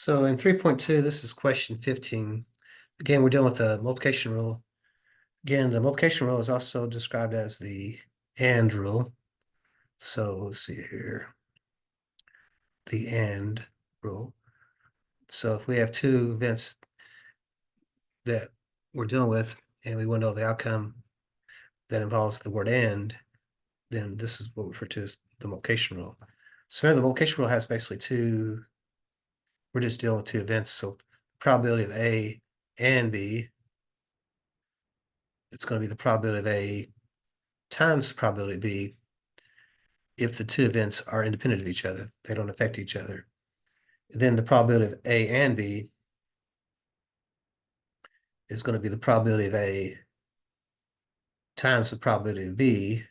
So in 3.2, this is question 15. Again, we're dealing with the multiplication rule. Again, the multiplication rule is also described as the AND rule. So let's see here. The AND rule. So if we have two events that we're dealing with and we want to know the outcome that involves the word AND, then this is what we refer to as the multiplication rule. So remember, the multiplication rule has basically we're just dealing with two events. So the probability of A and B, it's going to be the probability of A times the probability of B if the two events are independent of each other. They don't affect each other. Then the probability of A and B is going to be the probability of A times the probability of B,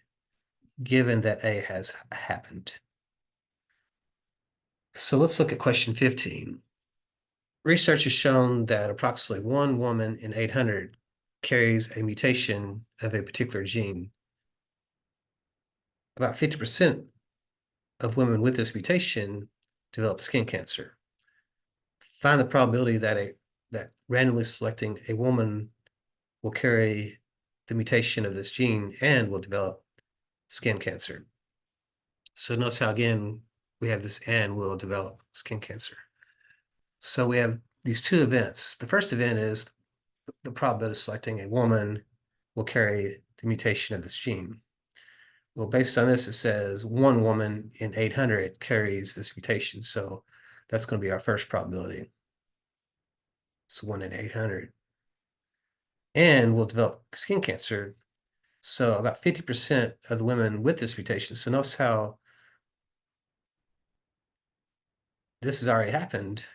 given that A has happened. So let's look at question 15. Research has shown that approximately one woman in 800 carries a mutation of a particular gene. About 50% of women with this mutation develop skin cancer. Find the probability that randomly selecting a woman will carry the mutation of this gene and will develop skin cancer. So notice how, again, we have this and will develop skin cancer. So we have these two events. The first event is the probability of selecting a woman will carry the mutation of this gene. Well, based on this, it says one woman in 800 carries this mutation. So that's going to be our first probability. So 1 in 800. And will develop skin cancer. So about 50% of the women with this mutation. So notice how this has already happened.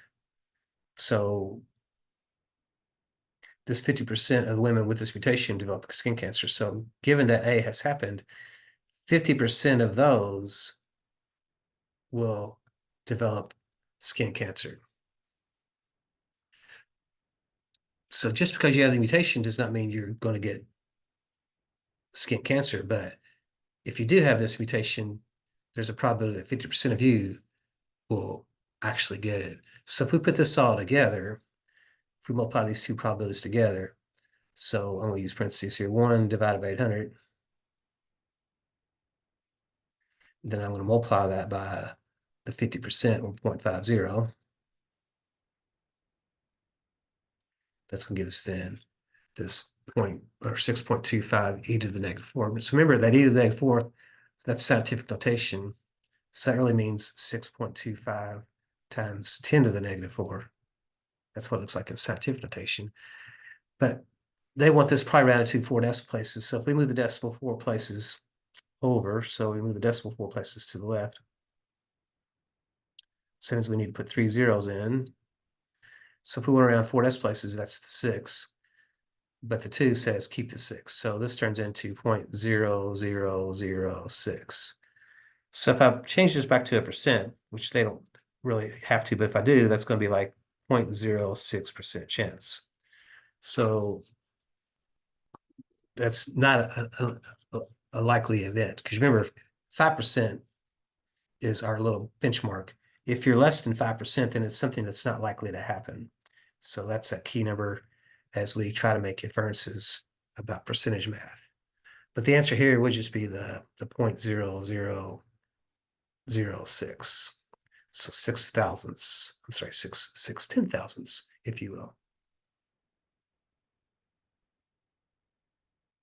So this 50% of the women with this mutation develop skin cancer. So given that A has happened, 50% of those will develop skin cancer. So just because you have the mutation does not mean you're going to get skin cancer. But if you do have this mutation, there's a probability that 50% of you will actually get it. So if we put this all together, if we multiply these two probabilities together, so I'm going to use parentheses here, 1 divided by 800. Then I'm going to multiply that by the 50%, or 0.50. That's going to give us then this 6.25 e to the negative 4. So remember that e to the negative 4th, that's scientific notation. So that really means 6.25 times 10 to the negative 4. That's what it looks like in scientific notation. But they want this probably rounded to 4 decimal places. So if we move the decimal 4 places over, so we move the decimal 4 places to the left, so means we need to put 3 zeros in. So if we went around 4 decimal places, that's the 6. But the 2 says keep the 6. So this turns into 0.0006. So if I change this back to a percent, which they don't really have to, but if I do, that's going to be like 0.06% chance. So that's not a likely event. Because remember, 5% is our little benchmark. If you're less than 5%, then it's something that's not likely to happen. So that's a key number as we try to make inferences about percentage math. But the answer here would just be the 0.0006. So 6 thousandths, I'm sorry, 6 ten thousandths, if you will.